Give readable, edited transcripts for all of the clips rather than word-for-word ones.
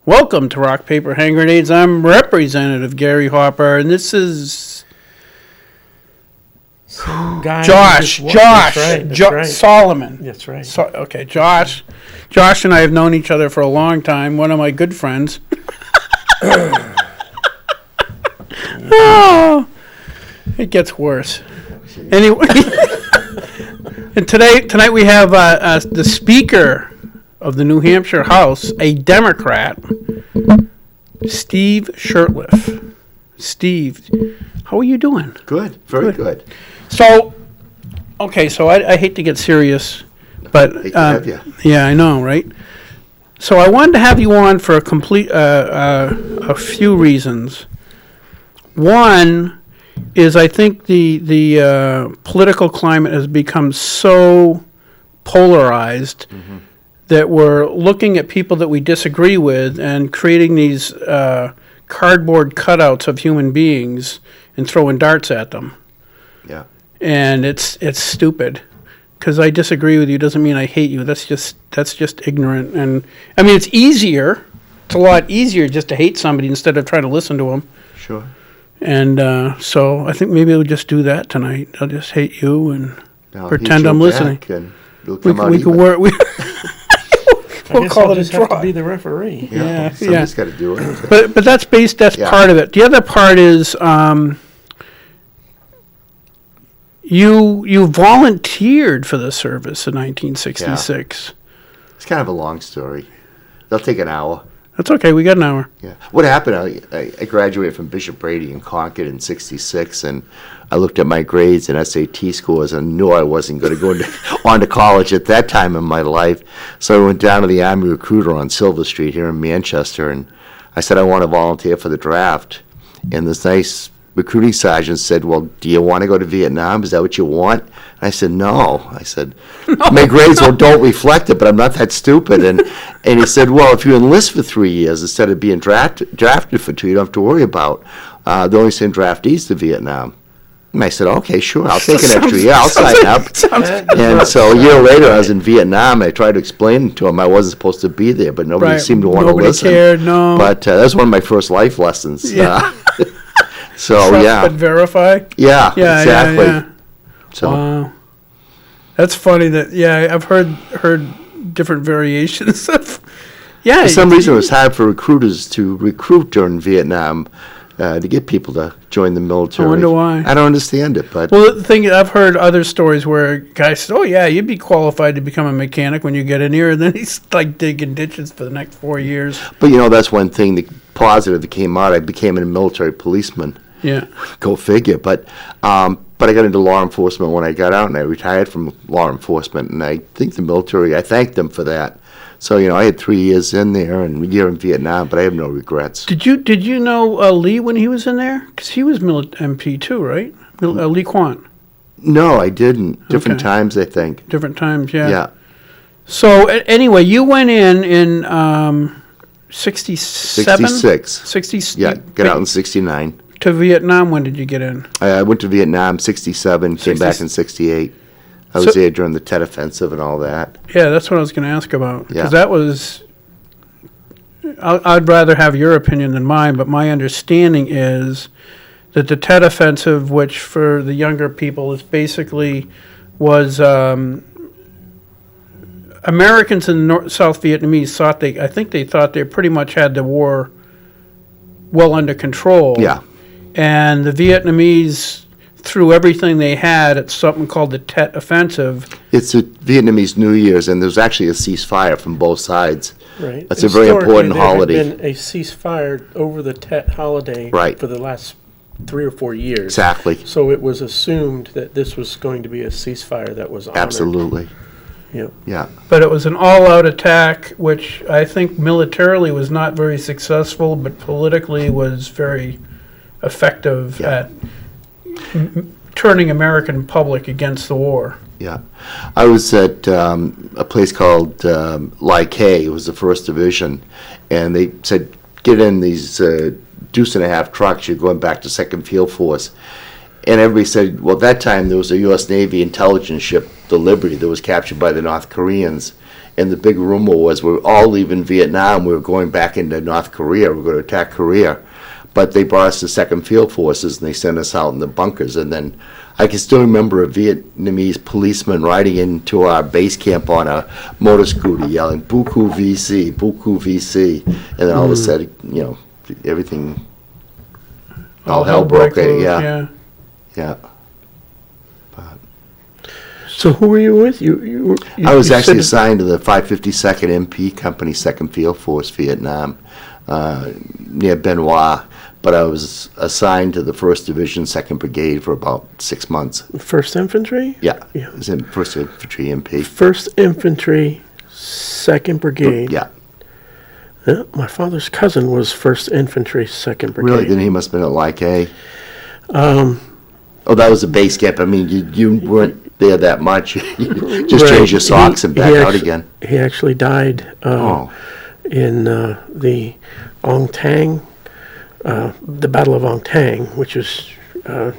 Welcome to Rock, Paper, Hand Grenades. I'm Representative Gary Hopper, and this is Josh Solomon. That's right. Okay, Josh. Josh and I have known each other for a long time. One of my good friends. Oh, it gets worse. Anyway, and tonight we have the Speaker of the New Hampshire House, a Democrat, Steve Shurtleff. Steve, how are you doing? Good, very good. So, okay, so I hate to get serious, but Hate to have you. yeah, I know, right? So I wanted to have you on for a few reasons. One is I think the political climate has become so polarized that we're looking at people that we disagree with and creating these cardboard cutouts of human beings and throwing darts at them. Yeah. And it's stupid. Because I disagree with you doesn't mean I hate you. That's just ignorant. And I mean, it's easier. It's a lot easier just to hate somebody instead of trying to listen to them. Sure. And so I think maybe we'll just do that tonight. I'll just hate you and Now, pretend hit I'm you listening. back and it'll We come out could even. work. I We'll guess call I'll it a just have draw. to be the referee. Yeah, Somebody's got to do it. But that's Yeah. part of it. The other part is you volunteered for the service in 1966. It's kind of a long story. They'll take an hour. That's okay. We got an hour. Yeah. What happened? I graduated from Bishop Brady in Concord in '66, and I looked at my grades and SAT scores and knew I wasn't going to go on to college at that time in my life. So I went down to the Army Recruiter on Silver Street here in Manchester, and I said I want to volunteer for the draft. And this nice recruiting sergeant said, "Well, do you want to go to Vietnam? Is that what you want?" And I said, "No." I said, "My grades don't reflect it, but I'm not that stupid." And he said, "Well, if you enlist for 3 years instead of being drafted for 2, you don't have to worry about. They only send draftees to Vietnam." And I said, "Okay, sure, I'll take an extra year. I'll sign up." And so a year later, I was in Vietnam. I tried to explain to him I wasn't supposed to be there, but nobody Right. seemed to want to Nobody listen. cared, no. But that was one of my first life lessons. Yeah. So Trust yeah, but verify. yeah, Yeah, exactly. yeah. So Wow. That's funny that, I've heard different variations of, for some reason, it was hard for recruiters to recruit during Vietnam to get people to join the military. I wonder why. I don't understand it, but Well, the thing, I've heard other stories where guys said, "Oh yeah, you'd be qualified to become a mechanic when you get in here," and then he's like digging ditches for the next 4 years. that's one thing, the positive that came out. I became a military policeman. Yeah. Go figure. But I got into law enforcement when I got out, and I retired from law enforcement. And I think the military, I thanked them for that. So I had 3 years in there and a year in Vietnam, but I have no regrets. Did you know Lee when he was in there? Because he was MP too, right? Lee Quan. No, I didn't. Different Okay. times, I think. Different times, yeah. Yeah. So anyway, you went in 67? 66. 60. Yeah, got out in 69. To Vietnam, when did you get in? I went to Vietnam 67, came back in 68. I was So- there during the Tet Offensive and all that. Yeah, that's what I was going to ask about. Because Yeah. that was, I'd rather have your opinion than mine, but my understanding is that the Tet Offensive, which for the younger people is basically was Americans and South Vietnamese thought they pretty much had the war well under control. Yeah. And the Vietnamese threw everything they had at something called the Tet Offensive. It's a Vietnamese New Year's, and there's actually a ceasefire from both sides. Right. That's a very important Historically, holiday. there had been a ceasefire over the Tet holiday Right. for the last 3 or 4 years. Exactly. So it was assumed that this was going to be a ceasefire that was honored. Absolutely. Yep. Yeah. But it was an all-out attack, which I think militarily was not very successful, but politically was very effective Yeah. at turning American public against the war. Yeah. I was at a place called Lai Kay. It was the 1st Division. And they said, get in these deuce and a half trucks. You're going back to 2nd Field Force. And everybody said, well, at that time there was a U.S. Navy intelligence ship, the Liberty, that was captured by the North Koreans. And the big rumor was we were all leaving Vietnam. We were going back into North Korea. We were going to attack Korea. But they brought us to Second Field Forces, and they sent us out in the bunkers. And then I can still remember a Vietnamese policeman riding into our base camp on a motor scooter yelling, Buku VC, Buku VC. And then all of a sudden, everything, all hell broke out. Yeah. Yeah. So who were you with? You I was you actually said- assigned to the 552nd MP Company, Second Field Force, Vietnam, near Benoit. But I was assigned to the 1st Division, 2nd Brigade for about 6 months. 1st Infantry? Yeah, Yeah. I was in 1st Infantry MP. 1st Infantry, 2nd Brigade. Yeah, Yeah, my father's cousin was 1st Infantry, 2nd Brigade. really, then he must have been at Like A. Oh, that was a base camp. I mean, you weren't there that much. You just Right. changed your socks and back out again. He actually died Oh, in the Ong Tang, the Battle of Ong Tang, which is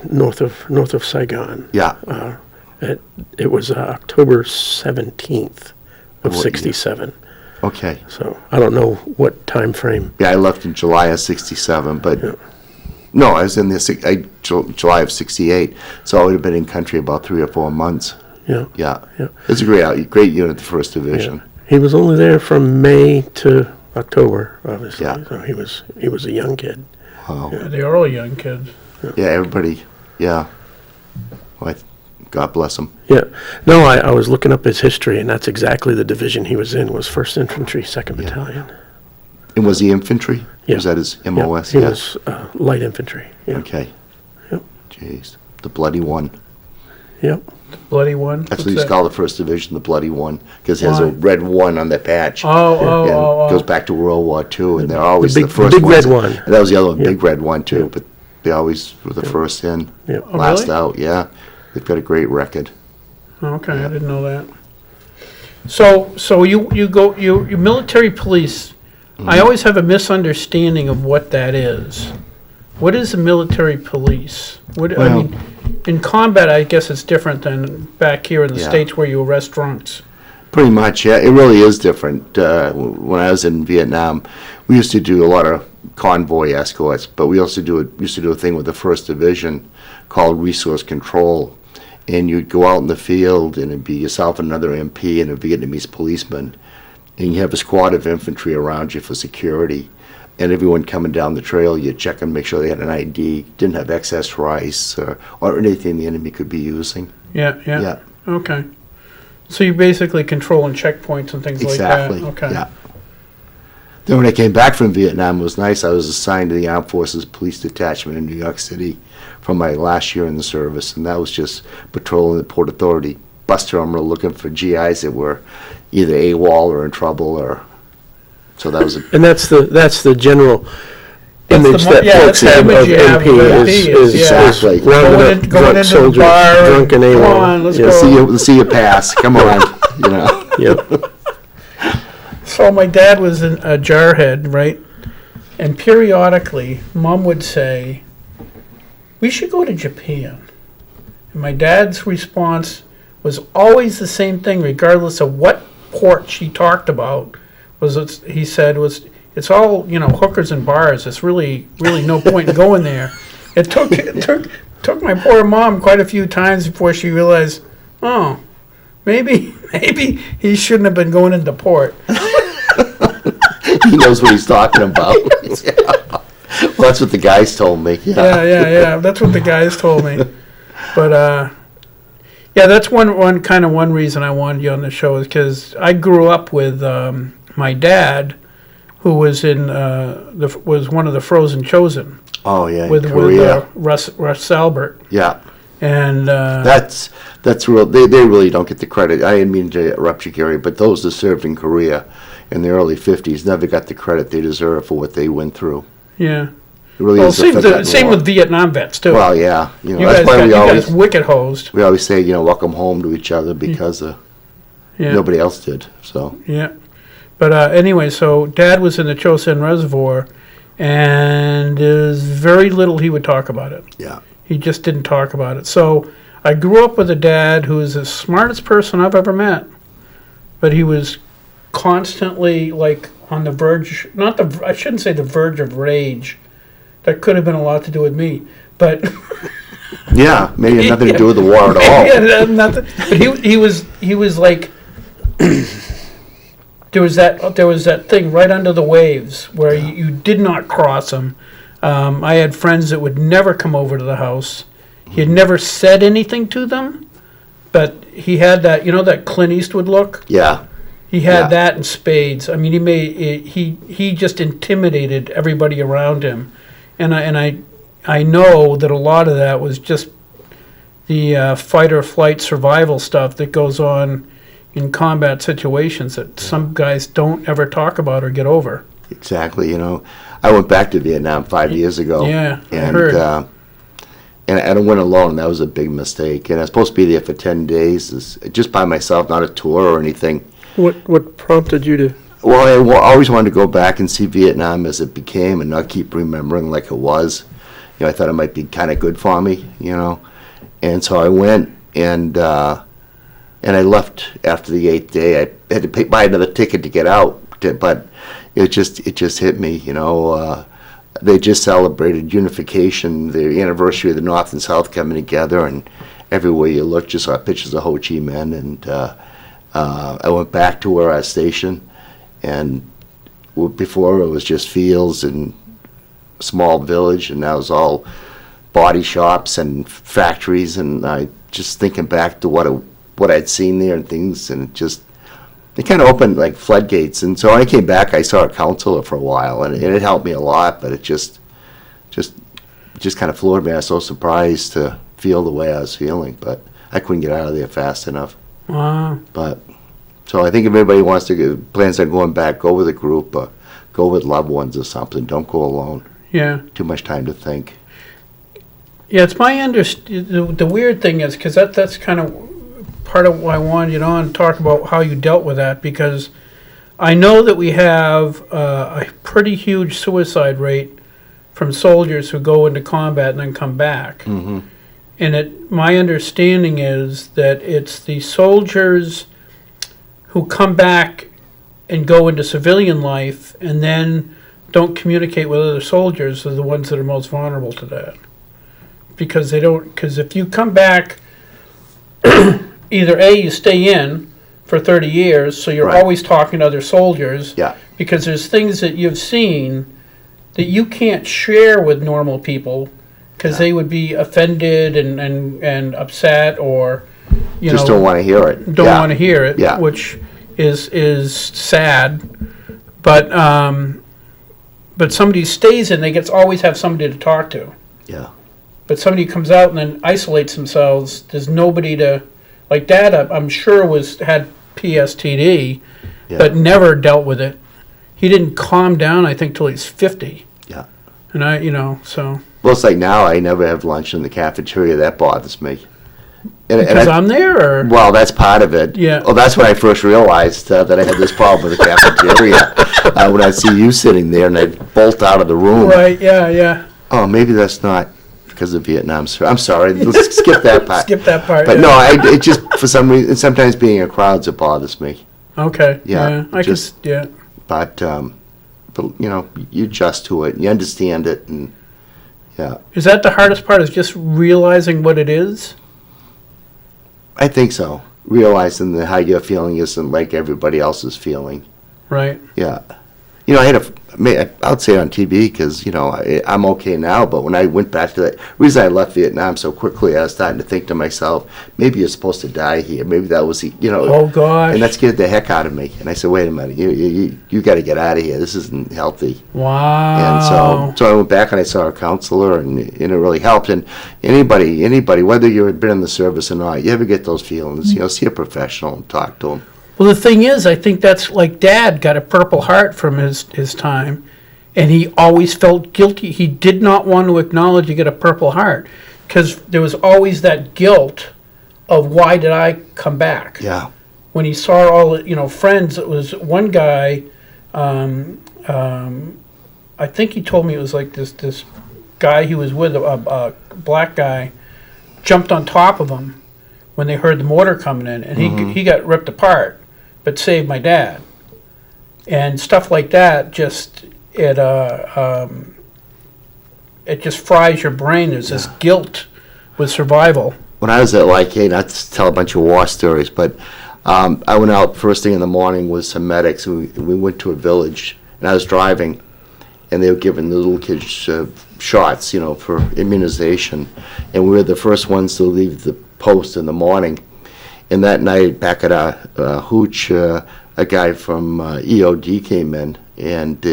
north of Saigon. yeah. It was October 17th of What year? 67. Okay. So I don't know what time frame. Yeah, I left in July of 67, but no, I was in the July of 68, so I would have been in country about 3 or 4 months. Yeah. Yeah. Yeah. It's a great unit, the 1st Division. He was only there from May to October, obviously. Yeah. So he was a young kid. Wow. They are all young kids. Yeah, everybody, yeah. Well, God bless him. Yeah. No, I was looking up his history, and that's exactly the division he was in, was 1st Infantry, 2nd Battalion. And was he infantry? Yeah. Was that his Yeah, MOS? he was light infantry. Yeah. Okay. Yep. Jeez. The Bloody One. Yep. Bloody one. That's what What's he's that? called, the 1st Division, the Bloody One, because it has a Why? red one on the patch. Oh. And goes back to World War II, and they're always the the, big- first big ones. red one. And that was the other one, Yeah. big red one too, Yeah. but they always were the first in, Yeah. Oh, last really? out, yeah. They've got a great record. Okay, I didn't know that. So you military police. I always have a misunderstanding of what that is. What is a military police? I Well- mean, in combat, I guess it's different than back here in the Yeah. States where you arrest drunks. Pretty much, yeah. It really is different. When I was in Vietnam, we used to do a lot of convoy escorts, but we also used to do a thing with the 1st Division called resource control. And you'd go out in the field, and it'd be yourself and another MP and a Vietnamese policeman, and you have a squad of infantry around you for security. And everyone coming down the trail, you check and make sure they had an ID, didn't have excess rice or anything the enemy could be using. Yeah. Yeah. Okay. So you basically controlling checkpoints and things Exactly. like that. Okay. Yeah. Then when I came back from Vietnam, it was nice. I was assigned to the Armed Forces Police Detachment in New York City for my last year in the service, and that was just patrolling the Port Authority bus terminal looking for GIs that were either AWOL or in trouble, or so that was a And that's the general That's the image mo- that yeah, folks that's the have of image you have MP of is, MP is, is, yeah. is Exactly. rounded Going up in- going drunk into the soldiers, bar, drunk and come AWOL. on, let's Yeah. go. see you pass. Come on, you know. Yep. So my dad was a jarhead, right? And periodically, Mom would say, "We should go to Japan." And my dad's response was always the same thing, regardless of what port she talked about. He said, it's all hookers and bars. It's really no point in going there. It took my poor mom quite a few times before she realized, oh, maybe he shouldn't have been going into port. He knows what he's talking about. Yeah. Well, that's what the guys told me. Yeah. That's what the guys told me. But yeah, that's one reason I wanted you on the show is because I grew up with my dad, who was was one of the Frozen Chosen Oh yeah, with Korea. Russ Albert, Yeah. and That's real. They really don't get the credit. I didn't mean to interrupt you, Gary, but those that served in Korea in the early '50s never got the credit they deserve for what they went through. yeah. It really Well, is a same forgotten war. with Vietnam vets too. Well, yeah, you that's guys why got we you always guys wicked hosed. say welcome home to each other because Yeah. nobody else did. So Yeah. But anyway, so Dad was in the Chosin Reservoir, and there's very little he would talk about it. yeah, He just didn't talk about it. So I grew up with a dad who was the smartest person I've ever met, but he was constantly like on the verge, not the, I shouldn't say the verge of rage. That could have been a lot to do with me, but Yeah, maybe it had nothing to do with the war at all. yeah, nothing. But he was like, there was that thing right under the waves where you did not cross him. I had friends that would never come over to the house. He had never said anything to them, but he had that, that Clint Eastwood look. Yeah, He had Yeah. that in spades. I mean, he just intimidated everybody around him, and I know that a lot of that was just the fight or flight survival stuff that goes on in combat situations that some guys don't ever talk about or get over. exactly. I went back to Vietnam 5 years ago. Yeah, I and heard. and I went alone. That was a big mistake. And I was supposed to be there for 10 days, just by myself, not a tour or anything. What prompted you to? Well, I always wanted to go back and see Vietnam as it became, and not keep remembering like it was. I thought it might be kind of good for me, And so I went, and I left after the 8th day. I had to buy another ticket to get out, but it just hit me, They just celebrated unification, the anniversary of the North and South coming together, and everywhere you looked, you saw pictures of Ho Chi Minh. And I went back to where I was stationed, and before it was just fields and small village, and now it's all body shops and factories. And I just thinking back to what I'd seen there and things, and it kind of opened like floodgates. And so when I came back, I saw a counselor for a while, and it helped me a lot. But it just kind of floored me. I was so surprised to feel the way I was feeling, but I couldn't get out of there fast enough. Wow. But so I think if anybody wants to plans on going back, go with a group, or go with loved ones or something. Don't go alone. Yeah. Too much time to think. Yeah, it's my the weird thing is, because that's kind of part of why I wanted you on to talk about how you dealt with that, because I know that we have a pretty huge suicide rate from soldiers who go into combat and then come back. Mm-hmm. And my understanding is that it's the soldiers who come back and go into civilian life and then don't communicate with other soldiers are the ones that are most vulnerable to that. Because if you come back, either A, you stay in for 30 years, so you're Right. always talking to other soldiers. Yeah. Because there's things that you've seen that you can't share with normal people because they would be offended and upset, or Just don't want to hear it. don't Yeah. want to hear it, Yeah. which is sad. But somebody stays in, they always have somebody to talk to. Yeah. But somebody comes out and then isolates themselves. There's nobody to, like Dad, I'm sure had PSTD, Yeah. but never dealt with it. He didn't calm down, I think, till he's 50. Yeah. And so Well, it's like now I never have lunch in the cafeteria. That bothers me. And because I'm there, or well, that's part of it. Yeah. Well, that's when I first realized that I had this problem with the cafeteria. When I see you sitting there and I bolt out of the room. right, yeah. Oh, maybe that's not because of Vietnam. I'm sorry. Let's skip that part. Skip that part. But yeah. no, it just, for some reason, sometimes being in crowds, it bothers me. Okay. Yeah, I just- could. Yeah. But you adjust to it. You understand it, and yeah, Is that the hardest part? Is just realizing what it is? I think so. Realizing that how you're feeling isn't like everybody else is feeling. Right. Yeah. I'll say it on TV because, I'm okay now, but when I went back to that, reason I left Vietnam so quickly, I was starting to think to myself, maybe you're supposed to die here. Maybe that was, Oh gosh. and that scared the heck out of me. And I said, wait a minute, you got to get out of here. This isn't healthy. Wow. And so I went back and I saw a counselor, and it really helped. And anybody, whether you've been in the service or not, you ever get those feelings, see a professional and talk to them. Well, the thing is, I think that's like Dad got a Purple Heart from his time, and he always felt guilty. He did not want to acknowledge he got a Purple Heart because there was always that guilt of why did I come back? Yeah. When he saw all the friends, it was one guy. I think he told me it was like this guy he was with, a black guy, jumped on top of him when they heard the mortar coming in, and he got ripped apart, but saved my dad. and stuff like that. It just fries your brain. There's this guilt with survival. When I was at Lycaid, not to tell a bunch of war stories, but I went out first thing in the morning with some medics. We went to a village, and I was driving, and they were giving the little kids shots, for immunization. And we were the first ones to leave the post in the morning. And that night, back at Hooch, a guy from EOD came in, and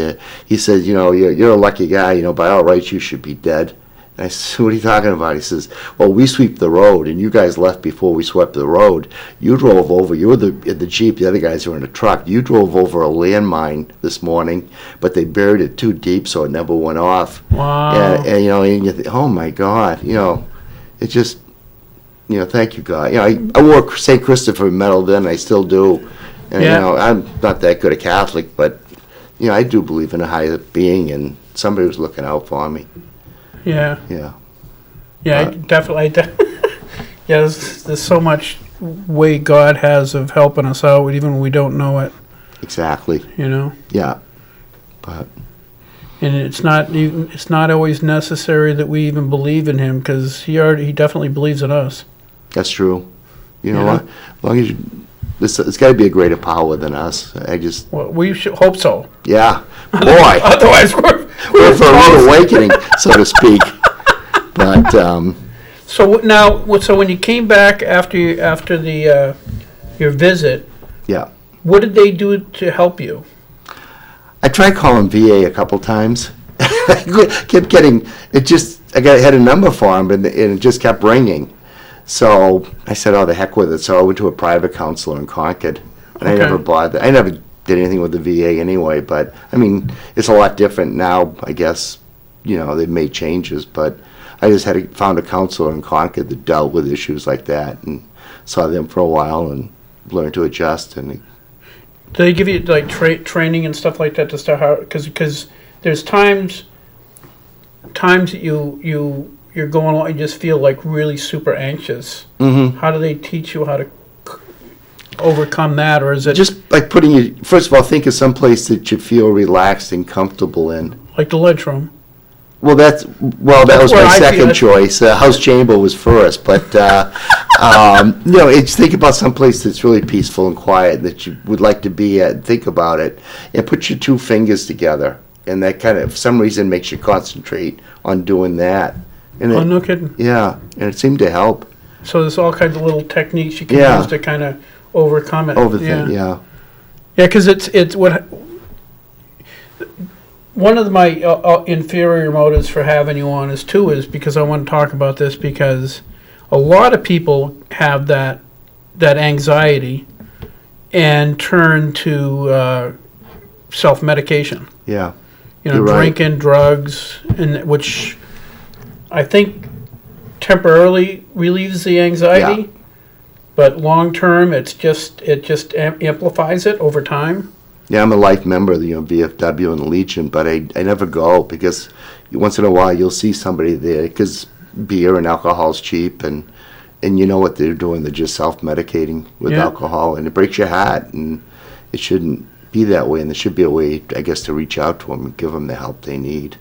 he said, you're a lucky guy, by all rights you should be dead. And I said, what are you talking about? He says, well, we sweep the road, and you guys left before we swept the road. You drove over, you were in the Jeep, the other guys were in a truck. You drove over a landmine this morning, but they buried it too deep so it never went off. Wow. And you think, oh my God, it just, thank you, God. I wore St. Christopher medal then, I still do. And, Yeah. I'm not that good a Catholic, but, I do believe in a higher being, and somebody was looking out for me. Yeah. Yeah. Yeah, definitely. Yeah, there's so much way God has of helping us out, even when we don't know it. Exactly. Yeah. But And it's not always necessary that we even believe in Him, because He definitely believes in us. that's true. You know Yeah. what? As long as it's got to be a greater power than us. Well, we should hope so. Yeah. Boy. Otherwise, We're for a rude awakening, so to speak. But So when you came back after your visit, yeah, what did they do to help you? I tried calling VA a couple times. Kept getting it. Had a number for him, and it just kept ringing. So I said, "Oh, the heck with it." So I went to a private counselor in Concord, and I Okay. never bothered. I never did anything with the VA anyway. But I mean, it's a lot different now. I guess they've made changes, but I just found a counselor in Concord that dealt with issues like that, and saw them for a while and learned to adjust. And Do they give you like training and stuff like that to start how? Because there's times that you're going along and just feel like really super anxious. Mhm. How do they teach you how to overcome that, or is it just like putting you, first of all, think of some place that you feel relaxed and comfortable in. like the lunchroom? Well, that was where my I feel second it. choice. House chamber was first, but it's think about some place that's really peaceful and quiet that you would like to be at. And think about it, and put your two fingers together, and that kind of, for some reason, makes you concentrate on doing that. And Oh, no kidding. yeah, and it seemed to help. So there's all kinds of little techniques you can Yeah. use to kind of overcome it. Overthink, yeah. Yeah, because it's what one of my inferior motives for having you on is because I want to talk about this, because a lot of people have that anxiety and turn to self-medication. Yeah. You're Right. drinking, drugs, and which I think temporarily relieves the anxiety, Yeah. but long term, it just amplifies it over time. Yeah, I'm a life member of the VFW and the Legion, but I never go because once in a while you'll see somebody there because beer and alcohol is cheap, and you know what they're doing. They're just self-medicating with Yeah. alcohol, and it breaks your heart, and it shouldn't be that way, and there should be a way, I guess, to reach out to them and give them the help they need.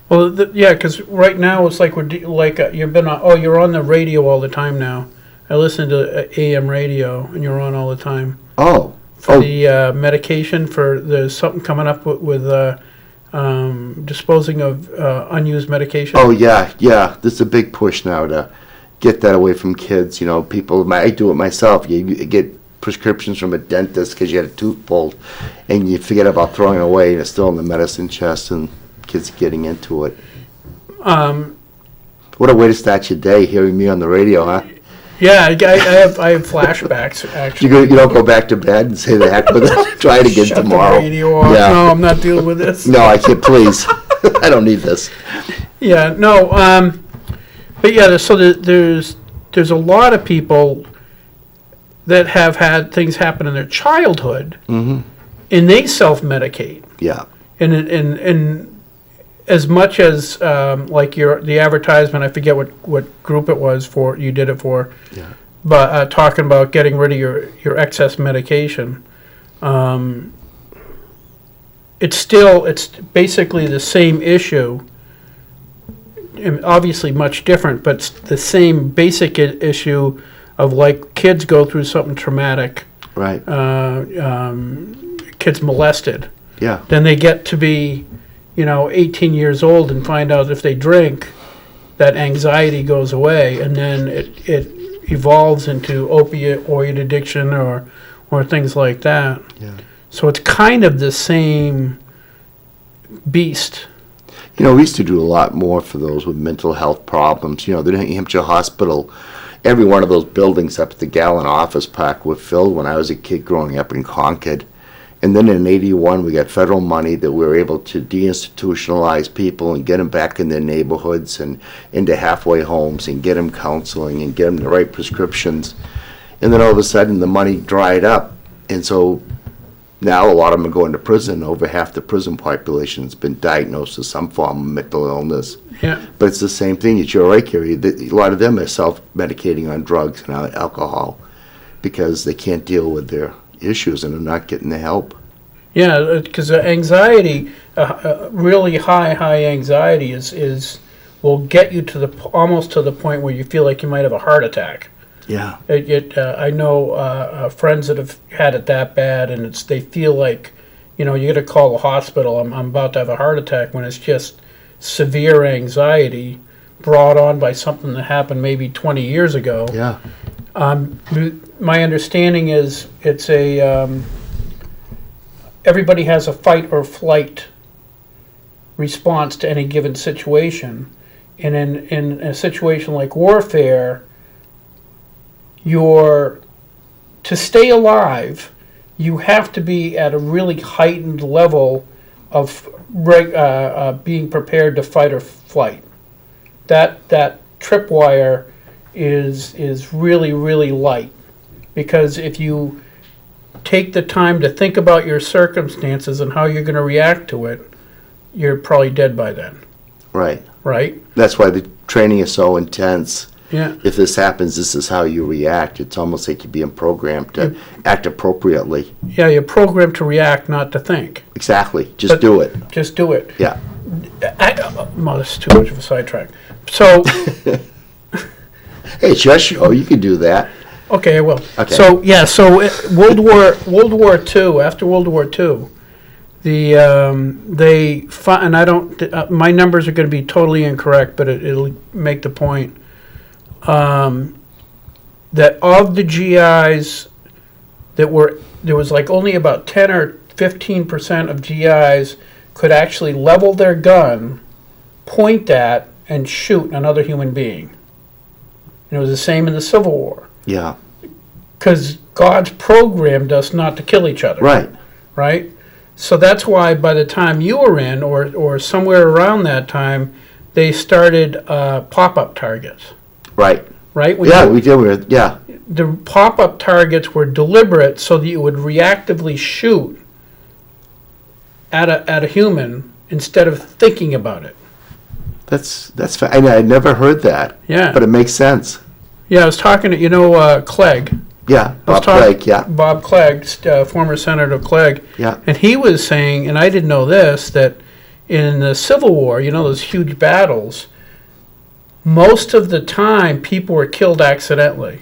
Well, yeah, because right now it's like you're on the radio all the time now. I listen to AM radio, and you're on all the time. Oh. For the medication, there's something coming up with disposing of unused medication. Oh, yeah. There's a big push now to get that away from kids. People, I do it myself. You get prescriptions from a dentist because you had a tooth pulled, and you forget about throwing it away, and it's still in the medicine chest, and kids getting into it. What a way to start your day, hearing me on the radio, huh? Yeah, I have flashbacks actually. You don't go back to bed and say the heck with it. Try it again Shut tomorrow. the radio off. Yeah. No, I'm not dealing with this. No, I can't. Please, I don't need this. Yeah, no. But yeah, so there's a lot of people that have had things happen in their childhood, Mm-hmm. and they self-medicate. Yeah. And as much as like the advertisement, I forget what group it was for. You did it for. Yeah. But talking about getting rid of your excess medication. it's basically the same issue. And obviously much different, but it's the same basic issue of like kids go through something traumatic, Right. kids molested. Yeah. Then they get to be, 18 years old and find out if they drink, that anxiety goes away, and then it evolves into opioid addiction or things like that. Yeah. So it's kind of the same beast. We used to do a lot more for those with mental health problems. The New Hampshire Hospital, every one of those buildings up at the Gallon Office Park were filled when I was a kid growing up in Concord. And then in '81, we got federal money that we were able to deinstitutionalize people and get them back in their neighborhoods and into halfway homes and get them counseling and get them the right prescriptions. And then all of a sudden, the money dried up. And so now a lot of them are going to prison. Over half the prison population has been diagnosed with some form of mental illness. Yeah. But it's the same thing. It's your right, Gary. A lot of them are self-medicating on drugs and alcohol because they can't deal with their issues and are not getting the help. Yeah, because anxiety, really high anxiety will get you to almost to the point where you feel like you might have a heart attack. Yeah. I know friends that have had it that bad, and they feel like, you got to call the hospital. I'm about to have a heart attack, when it's just severe anxiety brought on by something that happened maybe 20 years ago. Yeah. My understanding is it's everybody has a fight or flight response to any given situation, and in a situation like warfare, to stay alive, you have to be at a really heightened level of being prepared to fight or flight. That tripwire is really, really light, because if you take the time to think about your circumstances and how you're going to react to it, you're probably dead by then, Right. right? That's why the training is so intense. Yeah. If this happens, this is how you react. It's almost like you're being programmed to act appropriately. Yeah, you're programmed to react, not to think. Exactly. Just But- do it. Just do it. Yeah. Well, that's too much of a sidetrack. So, Hey, it's your show. You can do that. okay, I will. Okay. So, yeah, World War II, after World War II, and I don't, my numbers are going to be totally incorrect, but it'll make the point, that of the GIs there was like only about 10 or 15% of GIs could actually level their gun, point at, and shoot another human being. And it was the same in the Civil War. Yeah. Because God's programmed us not to kill each other. Right. Right? So that's why by the time you were in, or somewhere around that time, they started pop-up targets. Right. Right? Yeah, we did. Yeah. The pop-up targets were deliberate so that you would reactively shoot at a human instead of thinking about it. That's I never heard that. Yeah. But it makes sense. Yeah, I was talking to, Clegg. Yeah. I was Bob talking- Clegg, yeah. Bob Clegg, former Senator Clegg. Yeah. And he was saying, and I didn't know this, that in the Civil War, those huge battles, most of the time people were killed accidentally.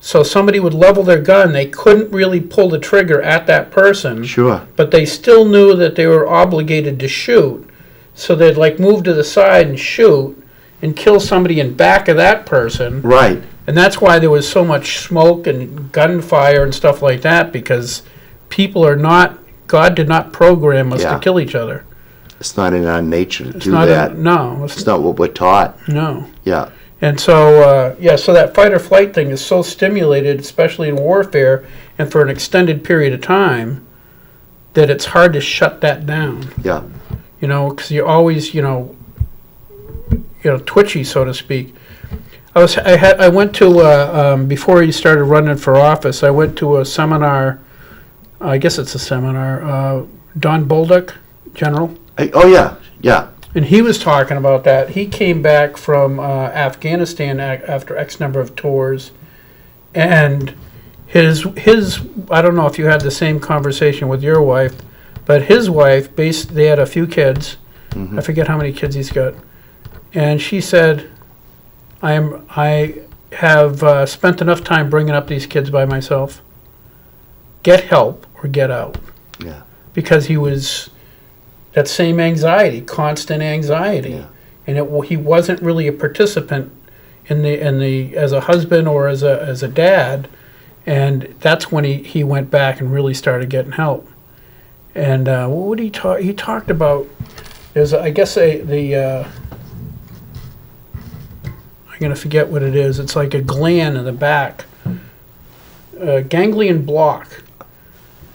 So somebody would level their gun, they couldn't really pull the trigger at that person, Sure. but they still knew that they were obligated to shoot. So they'd like move to the side and shoot and kill somebody in back of that person. Right. And that's why there was so much smoke and gunfire and stuff like that, because God did not program us Yeah. to kill each other. It's not in our nature to It's do not that. no, It's not what we're taught. no. Yeah. And so, so that fight or flight thing is so stimulated, especially in warfare, and for an extended period of time, that it's hard to shut that down. Yeah. Because you're always, twitchy, so to speak. I went to before he started running for office, I went to a seminar. I guess it's a seminar. Don Bolduc, General, Oh, yeah. Yeah. and he was talking about that. He came back from Afghanistan after X number of tours, and his I don't know if you had the same conversation with your wife, But his wife, they had a few kids. I forget how many kids he's got. And she said, I have spent enough time bringing up these kids by myself. Get help or get out. Yeah. Because he was that same anxiety, constant anxiety. Yeah. And he wasn't really a participant in the as a husband or as a dad. And that's when he went back and really started getting help. And what would he talk? He talked about I guess I'm gonna forget what it is. It's like a gland in the back, ganglion block.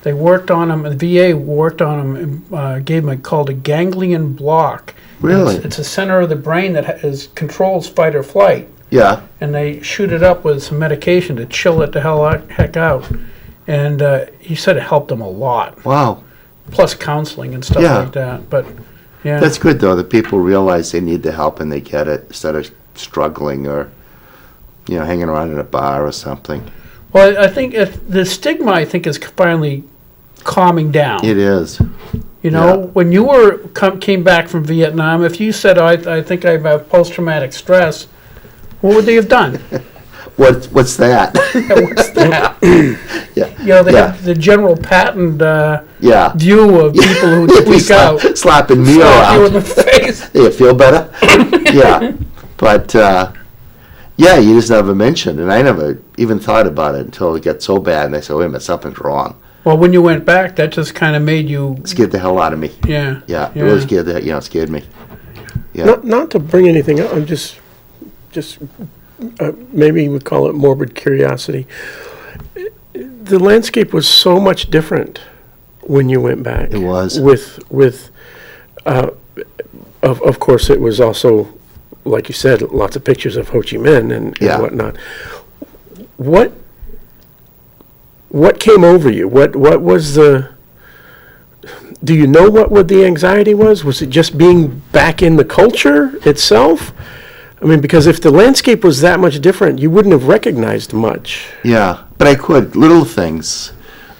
They worked on him. The VA worked on him and gave him called a ganglion block. Really? It's a center of the brain that controls fight or flight. Yeah. And they shoot it up with some medication to chill it the heck out. And he said it helped him a lot. Wow. Plus counseling and stuff Yeah. like that. But yeah, That's good, though, that people realize they need the help and they get it instead of struggling or, hanging around in a bar or something. well, I think the stigma is finally calming down. It is. Yeah. When you came back from Vietnam, if you said, I think I have post-traumatic stress, what would they have done? What's that? What's that? Yeah. They Yeah. have the general patent Yeah. view of people who tweak out. Slapping me Slap you in around. the face. You feel better? Yeah. But, you just never mentioned, and I never even thought about it until it got so bad, and I said, wait a minute, something's wrong. Well, when you went back, that just kind of made you, Scared the hell out of me. yeah. Yeah, it really scared me. Yeah. Not to bring anything up, I'm just maybe we call it morbid curiosity. The landscape was so much different when you went back. It was. Of course, it was also, like you said, lots of pictures of Ho Chi Minh and Yeah. whatnot. What came over you? What was the? Do you know what the anxiety was? Was it just being back in the culture itself? I mean, because if the landscape was that much different, you wouldn't have recognized much. Yeah, but I could. Little things.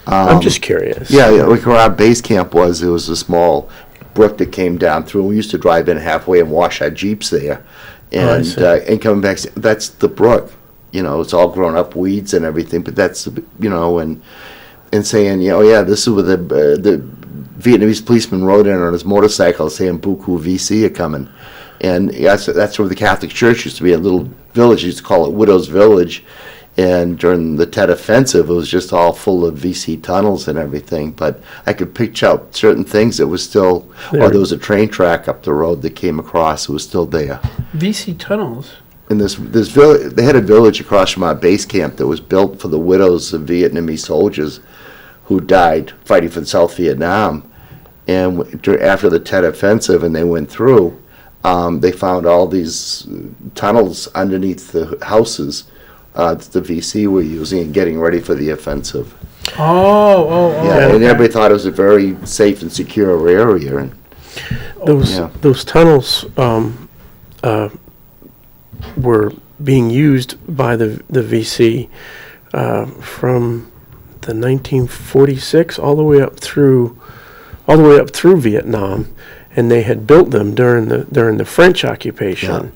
I'm just curious. Yeah, like where our base camp was, there was a small brook that came down through. We used to drive in halfway and wash our Jeeps there. And see. and coming back, that's the brook. It's all grown up weeds and everything, but that's, and saying, this is where the Vietnamese policeman rode in on his motorcycle saying, Buku VC are coming. And that's where the Catholic Church used to be, a little village. You used to call it Widow's Village. And during the Tet Offensive, it was just all full of VC tunnels and everything. But I could picture out certain things that was still, or there was a train track up the road that came across. It was still there. VC tunnels. And this village, they had a village across from our base camp that was built for the widows of Vietnamese soldiers who died fighting for South Vietnam. And after the Tet Offensive, and they went through, they found all these tunnels underneath the houses that the VC were using and getting ready for the offensive. Oh. Yeah, and okay. everybody thought it was a very safe and secure area. And Those tunnels were being used by the VC from the 1946 all the way up through Vietnam, and they had built them during the French occupation.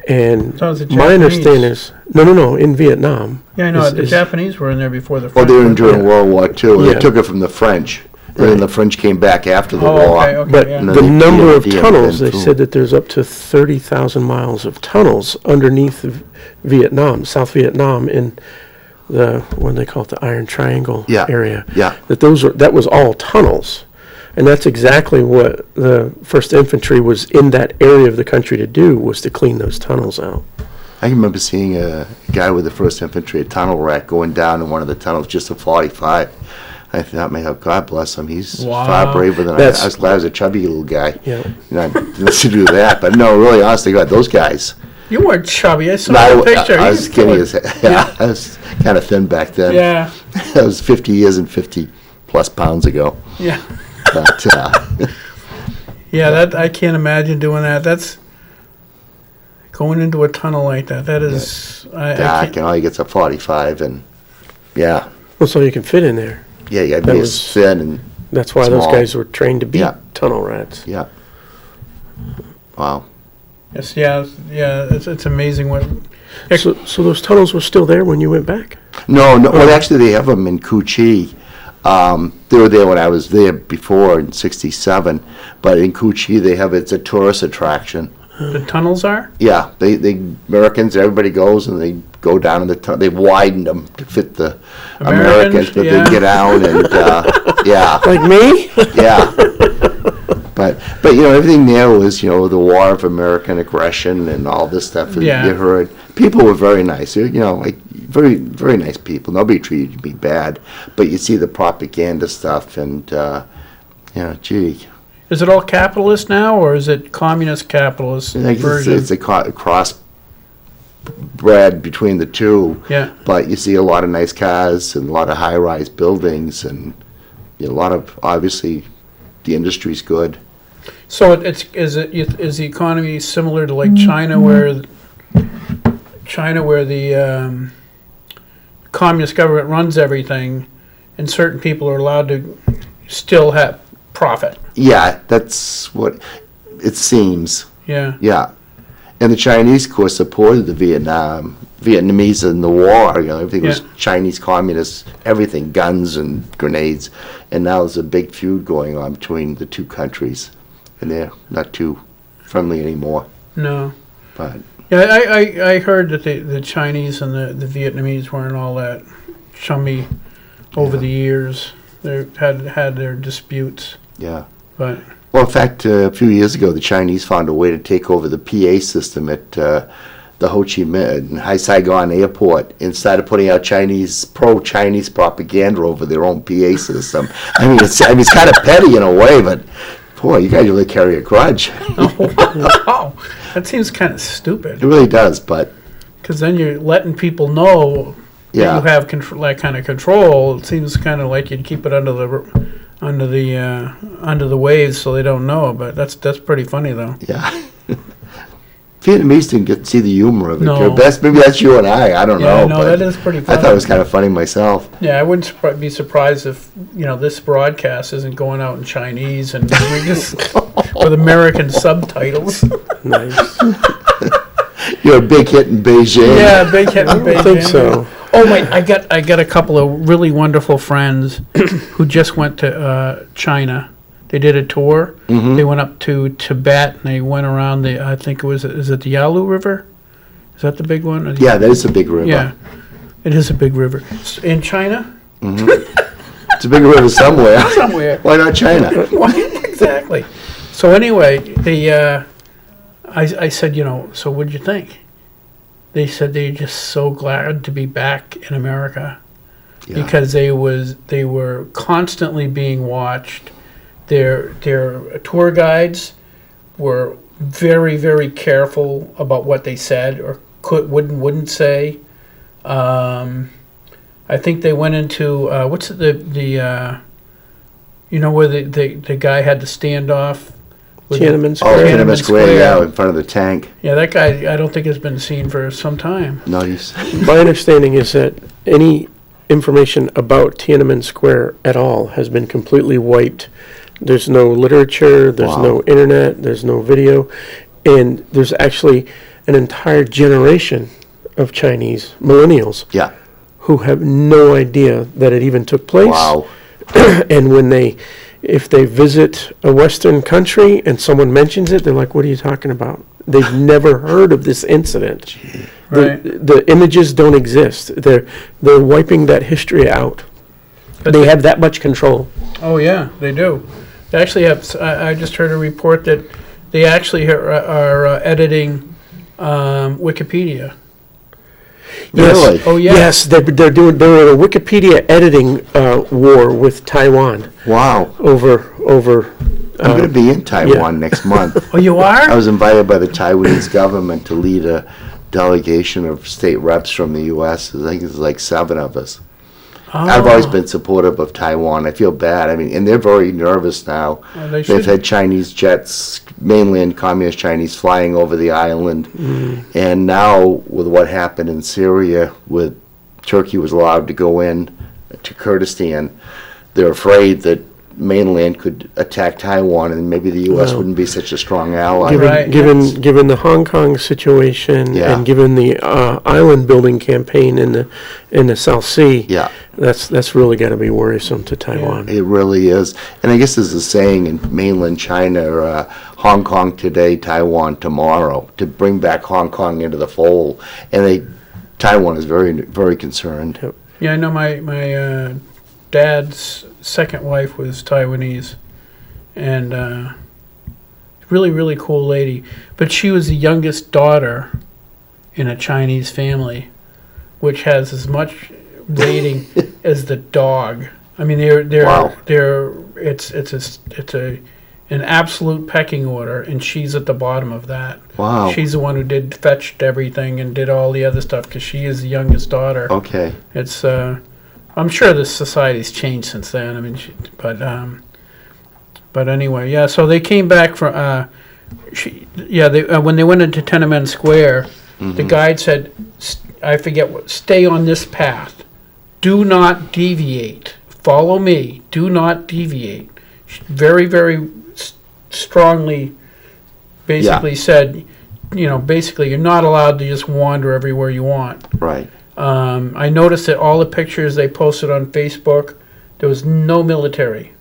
And So was the my Japanese. understanding is no in Vietnam. Yeah, I know. is- The is- Japanese were in there before the well, French. they were were. during World War II, and Yeah. they took it from the French. And then the French came back after the Oh, war. okay, But yeah. And then the they number of beat it tunnels, in they through. said that there's up to 30,000 miles of tunnels underneath Vietnam, South Vietnam, in the, what do they call it, the Iron Triangle Yeah, area. yeah. That was all tunnels. And that's exactly what the 1st Infantry was in that area of the country to do, was to clean those tunnels out. I remember seeing a guy with the 1st Infantry, a tunnel rat, going down in one of the tunnels, just a 45. I thought, God bless him. He's Wow. far braver than I That's- was glad I was a chubby little guy. Yeah. I didn't to do that. But no, really, honestly, God, those guys. You weren't chubby. I saw No, the picture. I You was were skinny full as yeah, I was kind of thin back then. Yeah, That was 50 years and 50 plus pounds ago. yeah. But Yeah, that I can't imagine doing that. That's going into a tunnel like that. That is, I dark, can't, and all you get's a 45, and yeah, Well, so you can fit in there. you got to That be was- thin and That's why those Small. guys were trained to be Yeah. tunnel rats. Yeah. Wow. Yes, yeah, it's amazing what, So those tunnels were still there when you went back? No, no. Well, actually, they have them in Cu Chi. They were there when I was there before in '67. But in Cu Chi, they have it's a tourist attraction. the tunnels are? Yeah, they Americans, everybody goes and they go down in the tunnel. They've widened them to fit the Americans, but yeah. they get out and yeah, Like me? yeah. But you know, everything there was, you know, the war of American aggression and all this stuff. And Yeah. you heard people were very nice. You know, like very very nice people. Nobody treated me bad. But you see the propaganda stuff, and yeah, gee, Is it all capitalist now, or is it communist capitalist I think version? it's a cross bred between the two. Yeah. But you see a lot of nice cars and a lot of high rise buildings, and you know, a lot of obviously the industry's good. So is the economy similar to like China, where the communist government runs everything, and certain people are allowed to still have profit? Yeah, that's what it seems. Yeah. Yeah, and the Chinese, of course, supported the Vietnamese in the war. You know, everything was Yeah. Chinese communists, everything, guns and grenades. And now there's a big feud going on between the two countries, and they're not too friendly anymore. No. But Yeah, I heard that the Chinese and the Vietnamese weren't all that chummy over the years. They had their disputes, yeah. but Well, in fact, a few years ago, the Chinese found a way to take over the PA system at the Ho Chi Minh High Saigon Airport and started putting out pro-Chinese propaganda over their own PA system. I mean, it's kind of petty in a way, but boy, you guys really carry a grudge. wow, that seems kind of stupid. It really does, but Because then you're letting people know that yeah, you have that kind of control. It seems kind of like you'd keep it under the waves so they don't know. But that's pretty funny though. yeah. Vietnamese didn't get to see the humor of it. No. Maybe that's you and I don't Yeah, know. no, but that is pretty I funny. thought it was kind of funny myself. Yeah, I wouldn't be surprised if this broadcast isn't going out in Chinese and we just with American subtitles. Nice. You're a big hit in Beijing. Yeah, big hit in I think so. Oh wait, I got a couple of really wonderful friends who just went to China. They did a tour. Mhm. They went up to Tibet and they went around I think is it the Yalu River? Is that the big one? Or the- Yeah, that is a big river. Yeah, it is a big river. In China? It's a big river somewhere. Somewhere. Why not China? Why, exactly. So anyway, I said, so what'd you think? They said they're just so glad to be back in America Yeah. because they were constantly being watched. Their tour guides were very, very careful about what they said or wouldn't say. I think they went into what's where the guy had the standoff. with Tiananmen Oh, Square. Tiananmen Square, yeah, in front of the tank. Yeah, that guy I don't think has been seen for some time. No, he's, My understanding is that any information about Tiananmen Square at all has been completely wiped. There's no literature, there's Wow. no internet, there's no video, and there's actually an entire generation of Chinese millennials yeah, who have no idea that it even took place. wow. And if they visit a Western country and someone mentions it, they're like, "What are you talking about?" They've never heard of this incident. Right. The images don't exist. They're wiping that history out. But They have that much control. Oh yeah, they do. They actually have. I just heard a report that they actually are editing Wikipedia. Really? Oh yeah. Yes, they're in a Wikipedia editing war with Taiwan Wow. over. I'm going to be in Taiwan next month. Oh, you I are? was invited by the Taiwanese government to lead a delegation of state reps from the U.S. I think it's like 7 of us. I've always Oh. been supportive of Taiwan. I feel bad. I mean, and they're very nervous now. Oh, they They've should. had Chinese jets, mainland communist Chinese, flying over the island. And now, with what happened in Syria, with Turkey was allowed to go in to Kurdistan, they're afraid that mainland could attack Taiwan, and maybe the U.S. wouldn't be such a strong ally. Right. Given the Hong Kong situation Yeah. and given the island building campaign in the South Sea, Yeah. that's really got to be worrisome to Taiwan. It really is. And I guess there's a saying in mainland China, Hong Kong today, Taiwan tomorrow, to bring back Hong Kong into the fold. And Taiwan is very, very concerned. Yeah, I know my dad's second wife was Taiwanese, and really, really cool lady. But she was the youngest daughter in a Chinese family, which has as much rating as the dog. I mean, Wow. it's an absolute pecking order, and she's at the bottom of that. Wow. She's the one who fetched everything and did all the other stuff because she is the youngest daughter. Okay. It's I'm sure the society's changed since then. I mean, but anyway, yeah. So they came back from when they went into Tiananmen Square, the guide said, I forget what, stay on this path, do not deviate, follow me, do not deviate. Very, very strongly, basically said, basically you're not allowed to just wander everywhere you want. Right. I noticed that all the pictures they posted on Facebook, there was no military,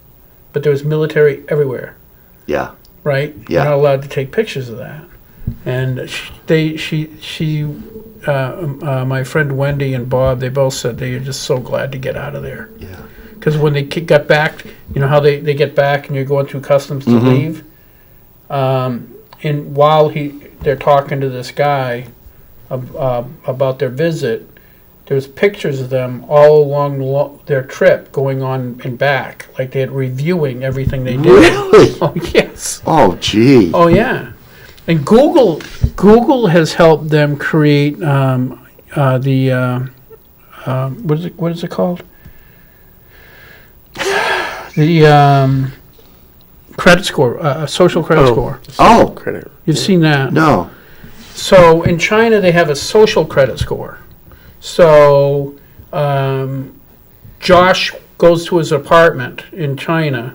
but there was military everywhere, Yeah. right? Yeah. You're not allowed to take pictures of that. And my friend Wendy and Bob, they both said they are just so glad to get out of there. Yeah. Because when they got back, you know how they get back and you're going through customs to leave? And while they're talking to this guy about their visit, there's pictures of them all along their trip going on and back, like they're reviewing everything they did. Really? Oh, yes. Oh, gee. Oh, yeah. And Google has helped them create what is it called? The credit score, social credit score. Oh. Credit. You've seen that? No. So in China, they have a social credit score. So Josh goes to his apartment in China,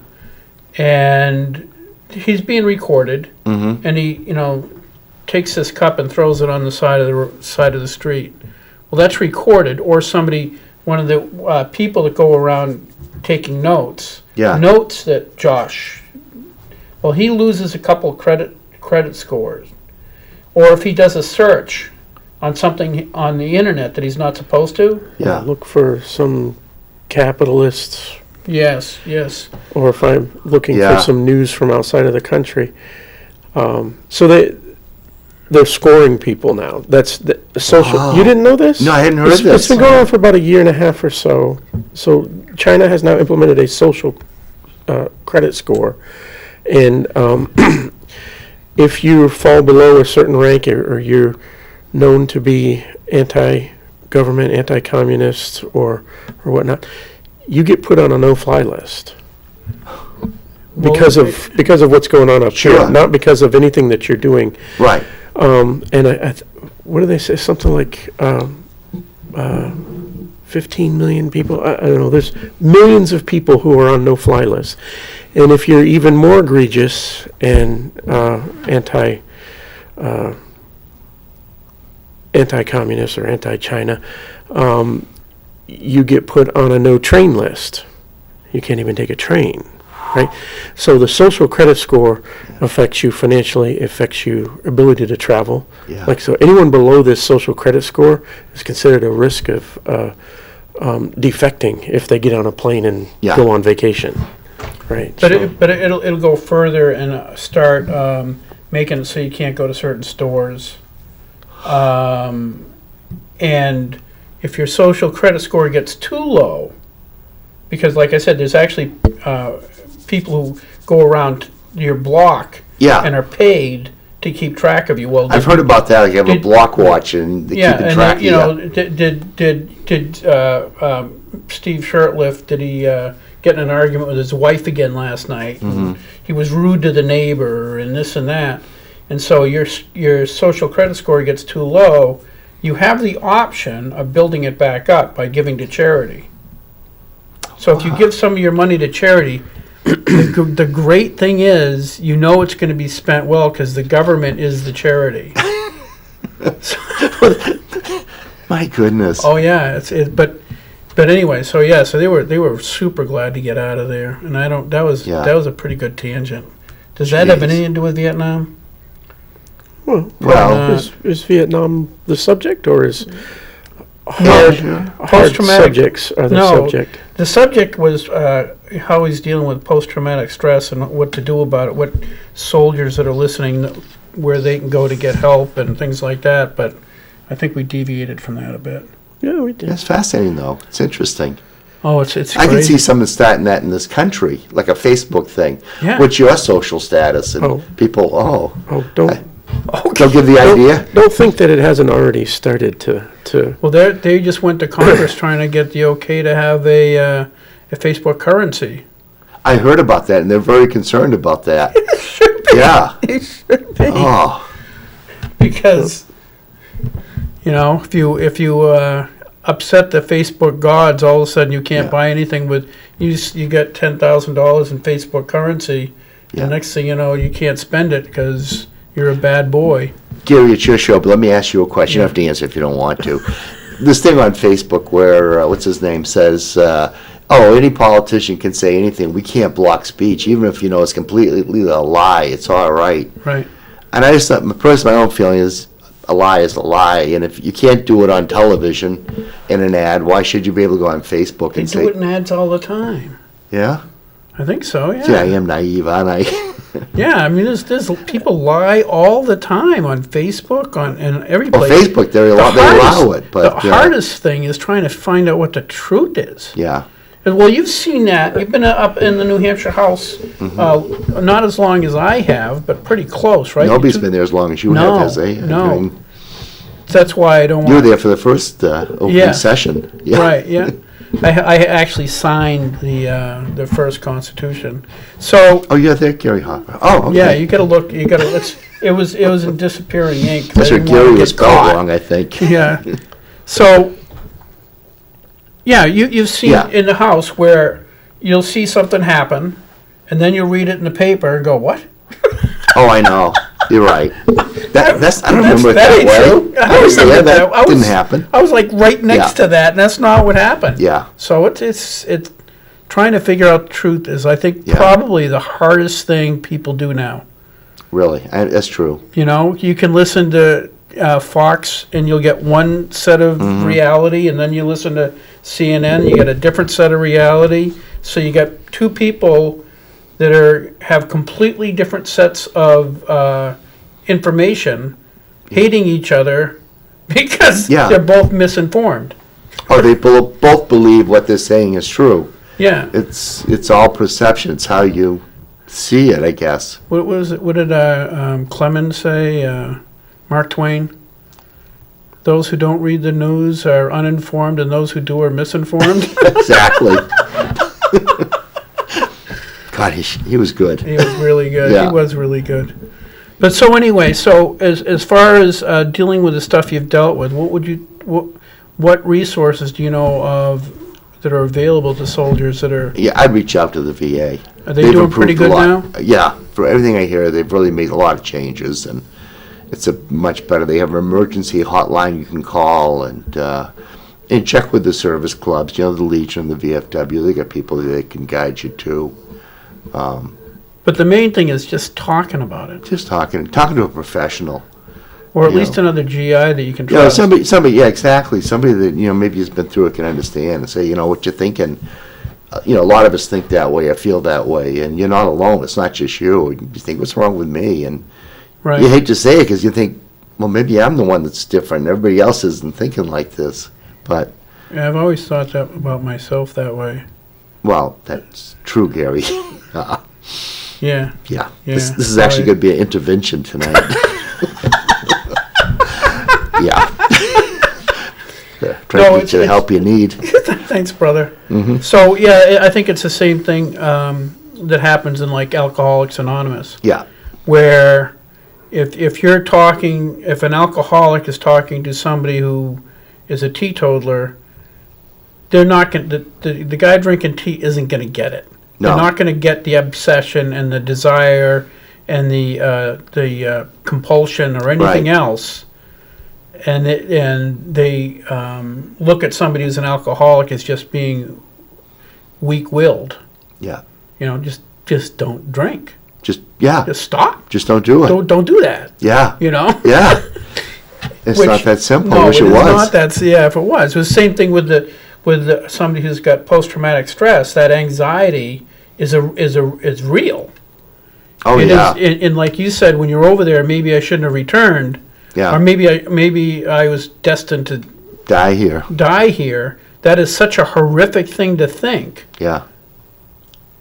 and he's being recorded, and he, takes this cup and throws it on the side of the street. Well, that's recorded, or one of the people that go around taking notes, Yeah. notes that Josh. Well, he loses a couple credit scores, or if he does a search on something on the internet that he's not supposed to. Yeah. Look for some capitalists, Yes. or if I'm looking Yeah. for some news from outside of the country. So they're scoring people now. That's the social. Wow. You didn't know this? No, I hadn't heard It's this. been going on for about a year and a half or so. So China has now implemented a social credit score, and if you fall below a certain rank, or you're known to be anti-government, anti-communist, or whatnot, you get put on a no-fly list because of what's going on up Sure. here, not because of anything that you're doing. Right. And what do they say? Something like 15 million people. I don't know. There's millions of people who are on no-fly lists, and if you're even more egregious and anti-communist or anti-China, you get put on a no-train list. You can't even take a train, right? So the social credit score affects you financially, affects your ability to travel. Yeah. Like, so anyone below this social credit score is considered a risk of defecting if they get on a plane and Yeah. go on vacation, right? But So- it'll go further and start making it so you can't go to certain stores. And if your social credit score gets too low, because like I said, there's actually people who go around your block Yeah. and are paid to keep track of you. Well, I've heard about that. Like you have a did- block watch and they yeah, keep and track of you you. know, did Steve Shirtliff, did he get in an argument with his wife again last night? Mm-hmm. He was rude to the neighbor and this and that, and so your social credit score gets too low. You have the option of building it back up by giving to charity. So if you give some of your money to charity, the great thing is, you know it's going to be spent well because the government is the charity. My goodness. Oh yeah, but anyway, so yeah, so they were super glad to get out of there, and that was a pretty good tangent. Does that have Jeez. anything to do with Vietnam? Well, Is Vietnam the subject, or is No, hard post-traumatic- subjects are the no. subject? The subject was how he's dealing with post-traumatic stress and what to do about it, what soldiers that are listening, where they can go to get help and things like that, but I think we deviated from that a bit. Yeah, we did. it's fascinating, though. It's interesting. Oh, it's I can crazy. see someone starting that in this country, like a Facebook thing. Yeah. What's your social status? And Oh. people, Oh, don't they'll give the idea. don't think that it hasn't already started to. Well, they just went to Congress trying to get the okay to have a Facebook currency. I heard about that, and they're very concerned about that. Yeah. It should be. Oh, Because, if you upset the Facebook gods, all of a sudden you can't Yeah. buy anything with you get $10,000 in Facebook currency. Yeah. The next thing you know, you can't spend it because you're a bad boy. Gary, it's your show, but let me ask you a question. You don't have to answer if you don't want to. This thing on Facebook where, what's his name, says, any politician can say anything. We can't block speech, even if you know it's completely a lie. It's all right. Right. And I just thought, my own feeling is a lie is a lie. And if you can't do it on television in an ad, why should you be able to go on Facebook They and do say, it in ads all the time. yeah? I think so. Yeah. Yeah, I am naive, aren't I? Yeah. I mean, there's people lie all the time on Facebook and every Well, place. Facebook, they allow it, but the hardest thing is trying to find out what the truth is. yeah. Well, you've seen that. You've been up in the New Hampshire House, not as long as I have, but pretty close, right? Nobody's been there as long as you No, have, has they? no. I mean, That's why I don't you were want. there for the first opening Yeah. session. Yeah. Right. Yeah. I actually signed the first Constitution. So Oh, you're there, Gary Hopper. Oh, okay. yeah, you got to look. You got to. It was in disappearing ink. That's I what didn't want Gary to was get spelled caught. wrong, I think. Yeah. So, yeah, you've seen Yeah. in the House where you'll see something happen, and then you'll read it in the paper and go, "What?" Oh, I know. You're right. That's I don't remember it That that ain't way. true. I I was remember there. that. That I didn't was- happen. I was like right next Yeah. to that, and that's not what happened. Yeah. So it's trying to figure out the truth is, I think, Yeah. probably the hardest thing people do now. Really. That's true. You can listen to Fox and you'll get one set of Mm-hmm. reality, and then you listen to CNN, you get a different set of reality. So you got two people that have completely different sets of information, hating each other because Yeah. they're both misinformed. Or they both believe what they're saying is true. Yeah. It's all perception. It's how you see it, I guess. What was it? What did Clemens say? Mark Twain. Those who don't read the news are uninformed, and those who do are misinformed. Exactly. God, he was good. He was really good. Yeah. He was really good. But so anyway, so as far as dealing with the stuff you've dealt with, what resources do you know of that are available to soldiers that are? Yeah, I'd reach out to the VA. Are they They've doing pretty improved a good lot. now? Yeah, for everything I hear, they've really made a lot of changes, and it's a much better. They have an emergency hotline you can call and check with the service clubs. The Legion, the VFW. They got people that they can guide you to. But the main thing is just talking about it, Just talking to a professional. or at Yeah. least another GI that you can You know, trust. somebody, yeah, exactly. Somebody that maybe has been through it can understand and say, what you're thinking. A lot of us think that way, or feel that way, and you're not alone. It's not just you. You think, what's wrong with me? And Right. you hate to say it because you think, well, maybe I'm the one that's different. Everybody else isn't thinking like this. But, Yeah, I've always thought that about myself that way. well, that's true, Gary. Yeah. Yeah. Yeah, This is actually right. going to be an intervention tonight. Yeah. Trying No, to get you the help you need. Thanks, brother. Mm-hmm. So yeah, I think it's the same thing that happens in like Alcoholics Anonymous, Yeah. where if an alcoholic is talking to somebody who is a teetotaler, they're not going. The guy drinking tea isn't going to get it. No. They're not going to get the obsession and the desire and the compulsion or anything Right. else. And they look at somebody who's an alcoholic as just being weak-willed. Yeah. You know, just don't drink. Just Just stop. don't do it. Don't do that. Yeah. You know. Yeah. It's Which- not that simple. No, I wish it is was. not. That's if it was. It was the same thing with somebody who's got post-traumatic stress. That anxiety is real. Oh It yeah. is, and like you said, when you're over there, maybe I shouldn't have returned, or Yeah. maybe I was destined to Die here. die here. That is such a horrific thing to think, Yeah.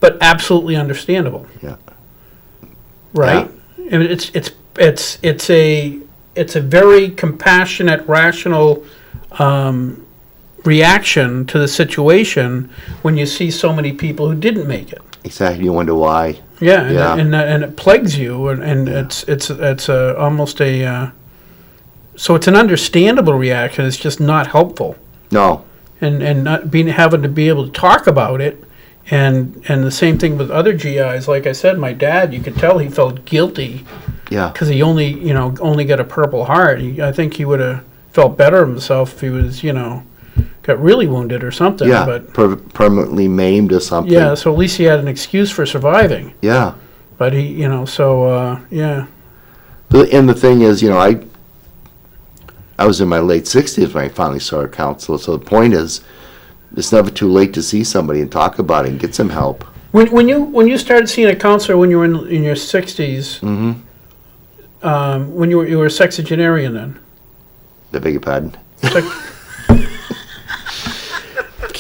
but absolutely understandable. Yeah. Right? And it's a very compassionate, rational reaction to the situation when you see so many people who didn't make it. Exactly. You wonder why. Yeah, and, Yeah. and it plagues you, and it's almost a so it's an understandable reaction. It's just not helpful, No. and not having to be able to talk about it, and the same thing with other GIs. Like I said, my dad, you could tell he felt guilty Yeah. because he only got a Purple Heart. I think he would have felt better of himself if he was got really wounded or something. Yeah. But Permanently maimed or something. yeah, so at least he had an excuse for surviving. Yeah. But he, yeah. And the thing is, I was in my late 60s when I finally saw a counselor. So the point is, it's never too late to see somebody and talk about it and get some help. When you started seeing a counselor when you were in your 60s, when you were a sexagenarian then? I beg your pardon. Sex-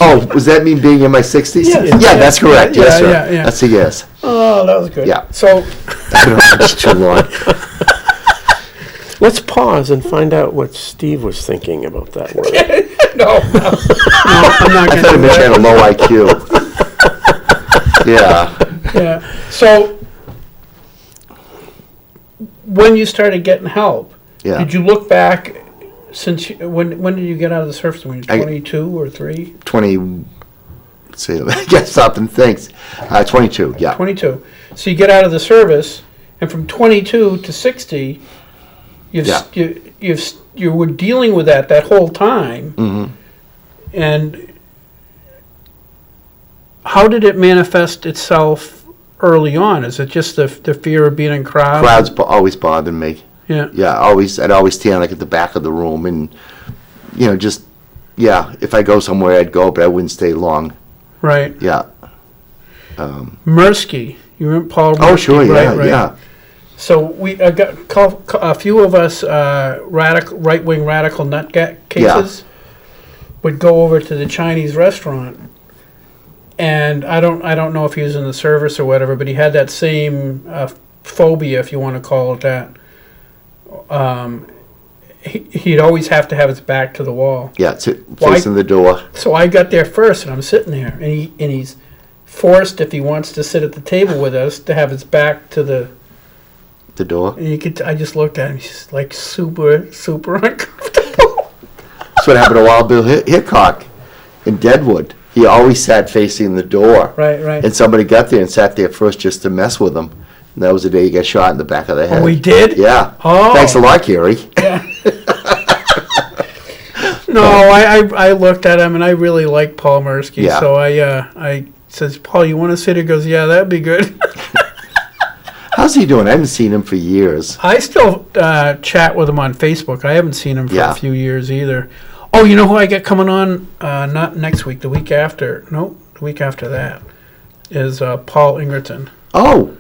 Oh, was that me being in my 60s? Yes. Yeah, that's correct. Yeah, Yes, sir. yeah, yeah. That's a yes. Oh, that was good. Yeah. So, I don't know, it's too long. Let's pause and find out what Steve was thinking about that word. no, I'm not I going thought to it do meant you had that. a low IQ. Yeah. Yeah. So, when you started getting help, Yeah. did you look back when did you get out of the service? When you were I- 22 or 3? 20, let's see, get something, thanks. 22, yeah. 22. So you get out of the service, and from 22 to 60, Yeah. you were dealing with that whole time. Mhm. And how did it manifest itself early on? Is it just the fear of being in crowds? Crowds always bothered me. Yeah. Yeah, I'd always stand like at the back of the room and, if I go somewhere, I'd go, but I wouldn't stay long. Right. Yeah. Mirsky. You remember Paul Mirsky? Oh, sure, yeah, right. yeah. So we got a few of us right-wing radical nut cases would go over to the Chinese restaurant, and I don't know if he was in the service or whatever, but he had that same phobia, if you want to call it that. He'd always have to have his back to the wall. Yeah, Why- facing the door. So I got there first, and I'm sitting there, and he's forced, if he wants to sit at the table with us, to have his back to the. The door. And I just looked at him. He's like super uncomfortable. That's what happened to Wild Bill Hickok in Deadwood. He always sat facing the door. Right. And somebody got there and sat there first just to mess with him. And that was the day he got shot in the back of the head. Oh, we did? Yeah. Oh. Thanks a lot, Gary. Yeah. No, I looked at him, and I really like Paul Mirsky. Yeah. So I says, Paul, you want to sit? He goes, yeah, that'd be good. How's he doing? I haven't seen him for years. I still chat with him on Facebook. I haven't seen him for Yeah. a few years either. Oh, you know who I get coming on? Not next week, the week after. No, the week after that is Paul Ingerton. Oh.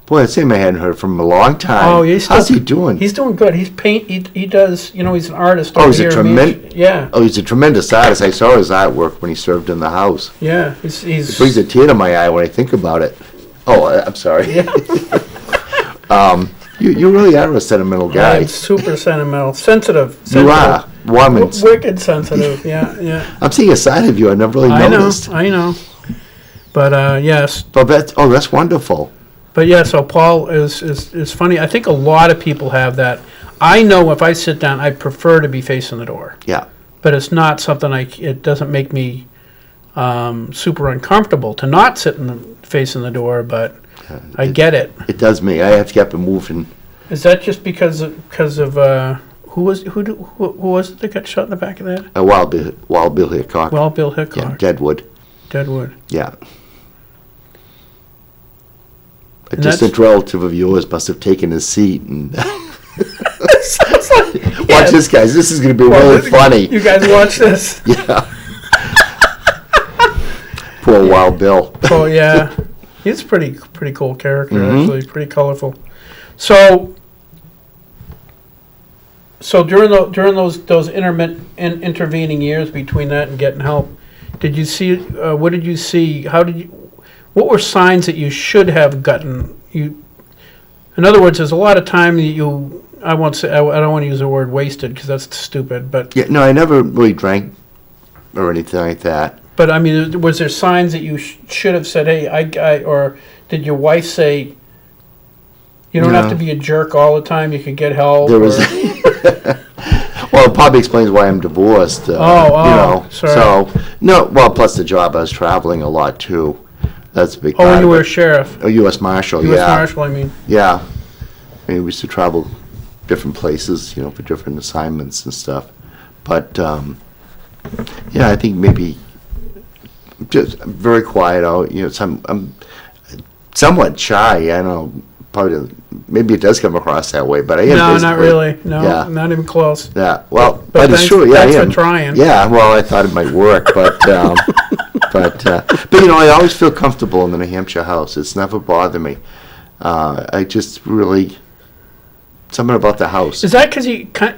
Boy, that's him I hadn't heard from a long time. Oh, he's How's still- he doing? He's doing good. He does. He's an artist. Oh, over he's a here in tremendous. Main- Yeah, Oh, he's a tremendous artist. I saw his artwork when he served in the House. yeah. It He's brings a tear to my eye when I think about it. Oh, I'm sorry. You really are a sentimental guy. I'm super sentimental, sensitive. You are. Woman's. Wicked sensitive. Yeah. I'm seeing a side of you I never really I noticed. know. But yes, But that's wonderful. but yeah. So Paul is funny. I think a lot of people have that. I know if I sit down, I prefer to be facing the door. Yeah. But it's not something it doesn't make me super uncomfortable to not sit facing the door, but I get it. It does me. I have to get up and move, and Is that just because of who was it that got shot in the back of the head? Wild Bill Hickok. Well, Bill yeah, Hickok, Deadwood. Deadwood. Yeah. A And distant relative of yours must have taken his seat and watch this, guys. This is going to be really funny. You guys watch this? Yeah. Poor Wild Bill. Oh yeah, he's a pretty cool character Mhm. actually, pretty colorful. So during those intervening years between that and getting help, did you see? What did you see? What were signs that you should have gotten? In other words, there's a lot of time that you. I won't say. I don't want to use the word wasted because that's stupid. But Yeah, no, I never really drank or anything like that. I mean, was there signs that you should have said, "Hey, or did your wife say, you don't have No. to be a jerk all the time. You can get help." There was. or- Well, it probably explains why I'm divorced. Sorry. So no. Well, plus the job, I was traveling a lot too. That's a big. Oh, part when you of were a it. sheriff, A U.S. Marshal. U.S. Yeah. Marshal. I mean, Yeah. I mean, we used to travel different places, for different assignments and stuff. But, yeah, I think maybe just very quiet out, I'm somewhat shy. I don't know, probably, maybe it does come across that way, but I am no, not basically- really. No, Yeah. not even close. Yeah, well, But but it's thanks- true, yeah, thanks I for am. trying. Yeah, well, I thought it might work, but, but I always feel comfortable in the New Hampshire house. It's never bothered me. I just really, something about the house. Is that because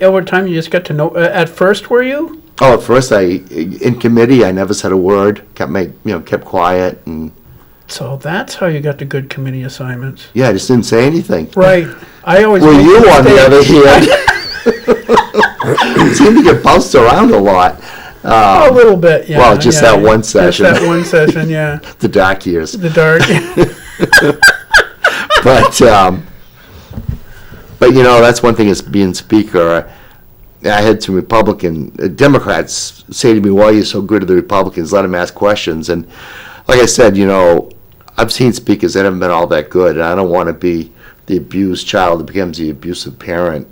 over time you just got to know? At first, were you? Oh, at first in committee, I never said a word, kept quiet, and, So that's how you got the good committee assignments. yeah, I just didn't say anything. Right. I always. Well, make you, the on the mistake. other hand, seem to get bounced around a lot. A little bit, yeah. Well, just that one Just session. that one session, yeah. The dark years. The dark. But that's one thing as being speaker. I had some Democrats say to me, "Why are you so good to the Republicans? Let them ask questions." And like I said, I've seen speakers that haven't been all that good, and I don't want to be the abused child that becomes the abusive parent.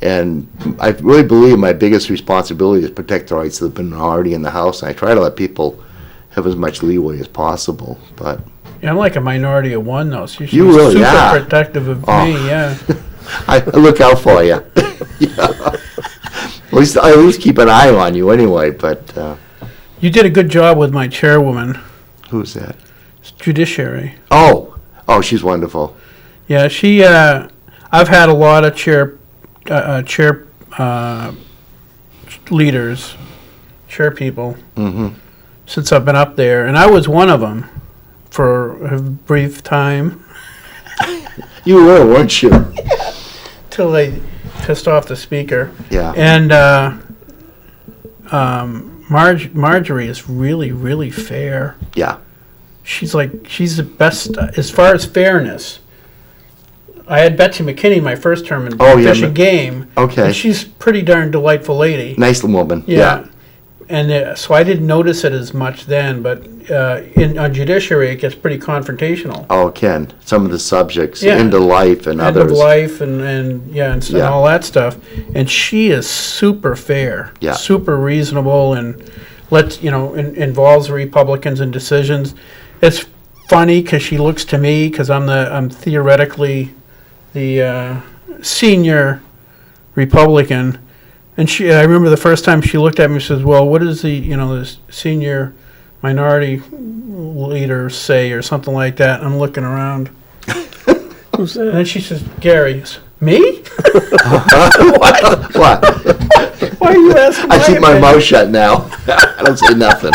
And I really believe my biggest responsibility is to protect the rights of the minority in the House, and I try to let people have as much leeway as possible. But Yeah, I'm like a minority of one, though. So You she's really super are. protective of Oh. me, yeah. I look out for you. Yeah. I at least keep an eye on you anyway. But You did a good job with my chairwoman, who's that? judiciary. Oh, she's wonderful. Yeah, she. I've had a lot of chair leaders, chair people, Mm-hmm. since I've been up there, and I was one of them for a brief time You were, weren't you? till they pissed off the speaker. Yeah. And Marjorie is really, really fair. Yeah. She's the best as far as fairness. I had Betsy McKinney my first term in Oh, yeah, Fish and Game. Okay. And she's a pretty darn delightful lady. Nice woman. Yeah. And so I didn't notice it as much then, but on judiciary it gets pretty confrontational. Oh, Ken, some of the subjects, Yeah. end of life and End others. of life and Yeah. all that stuff. And she is super fair, Yeah. super reasonable, and involves the Republicans in decisions. It's funny because she looks to me because I'm theoretically the senior Republican, and I remember the first time she looked at me and says, "Well, what does the senior minority leader say?" or something like that. And I'm looking around. Who's And that? then she says, "Gary." Me? What? Why are you asking? I keep my opinion? mouth shut now. I don't say nothing.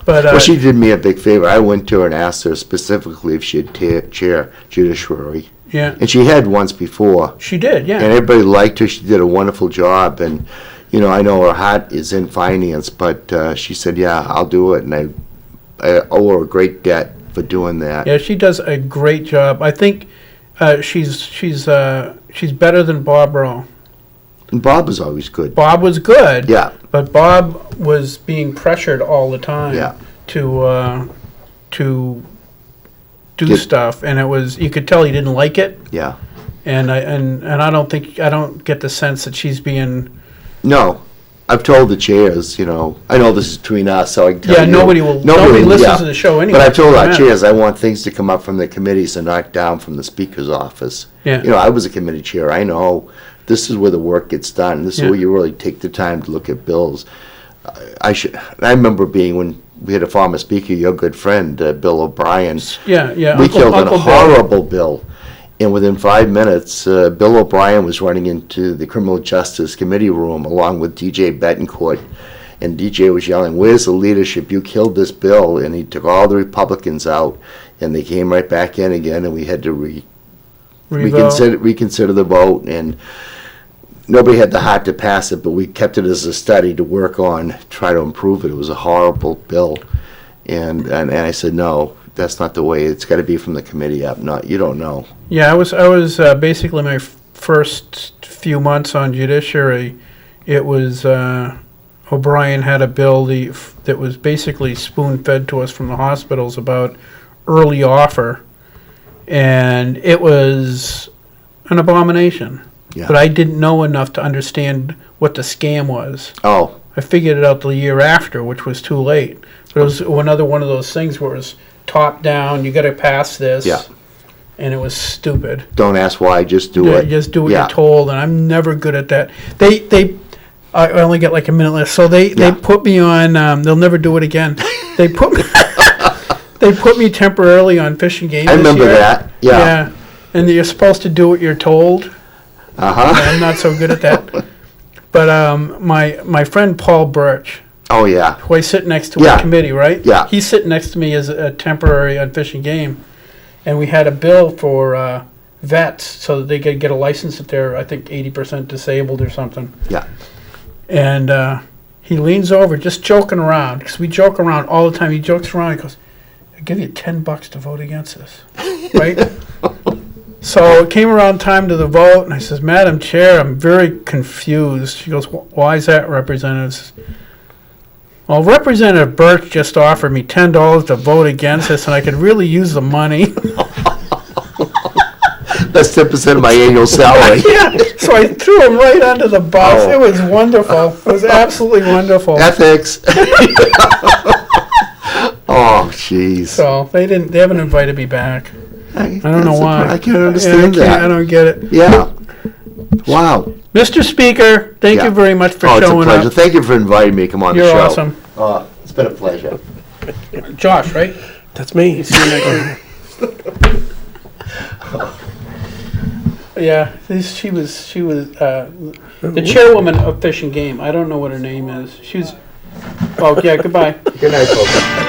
But Well, she did me a big favor. I went to her and asked her specifically if she'd chair judiciary. yeah, And she had once before. she did. And Yeah, everybody liked her. She did a wonderful job. And, I know her heart is in finance, but she said, yeah, I'll do it. And I owe her a great debt for doing that. yeah, she does a great job. I think she's better than Bob Rowe. And Bob was always good. Bob was good. Yeah. But Bob was being pressured all the time. Yeah. To do Get- stuff, and it was, you could tell he didn't like it. Yeah. And I don't get the sense that she's being. No, I've told the chairs, I know this is between us, so I can tell Yeah, you. nobody listens yeah. to the show anyway. But I've told our Yeah. chairs, I want things to come up from the committees and not down from the speaker's office. Yeah. I was a committee chair. I know this is where the work gets done. This is Yeah. where you really take the time to look at bills. I remember being, when we had a former speaker, your good friend, Bill O'Brien. Yeah, yeah. We killed a Bill. horrible bill. And within 5 minutes, Bill O'Brien was running into the Criminal Justice Committee room along with DJ Betancourt. And DJ was yelling, "Where's the leadership? You killed this bill." And he took all the Republicans out, and they came right back in again, and we had to reconsider the vote. And nobody had the heart to pass it, but we kept it as a study to work on, try to improve it. It was a horrible bill. And I said, no, that's not the way. It's got to be from the committee up. You don't know. Yeah, I was basically my first few months on judiciary. It was O'Brien had a bill that was basically spoon-fed to us from the hospitals about early offer, and it was an abomination. Yeah. But I didn't know enough to understand what the scam was. Oh, I figured it out the year after, which was too late. But it was another one of those things where it was top down, you got to pass this. Yeah. And it was stupid. don't ask why, just do Yeah, it. just do what Yeah. you're told, and I'm never good at that. I only get like a minute left, so they Yeah. put me on. They'll never do it again. They put me. They put me temporarily on Fish and Game. I this remember year. that. Yeah. And you're supposed to do what you're told. Uh-huh. I'm not so good at that. But my friend Paul Birch, Oh, yeah. who I sit next to Yeah. in committee, right? Yeah. He's sitting next to me as a temporary on Fish and Game, and we had a bill for vets so that they could get a license if they're, I think, 80% disabled or something. Yeah. And he leans over, just joking around, because we joke around all the time. He jokes around. He goes, "I'll give you $10 to vote against this," right? So it came around time to the vote, and I says, "Madam Chair, I'm very confused." She goes, "Why is that, Representative?" Well, Representative Birch just offered me $10 to vote against this, and I could really use the money. That's 10% of my annual salary. Yeah, so I threw him right under the bus. Oh. It was wonderful. It was absolutely wonderful. Ethics. Oh, jeez. So they haven't invited me back. I don't know why. I can't understand that. I don't get it. Yeah. Wow. Mr. Speaker, thank Yeah. you very much for Oh, it's a showing pleasure. up. Thank you for inviting me to come on the You're show. awesome. Oh, it's been a pleasure. Josh, right? That's me. See you next week. Yeah, she was the chairwoman of Fish and Game. I don't know what her name is. She was. Oh yeah, goodbye. Good night, folks.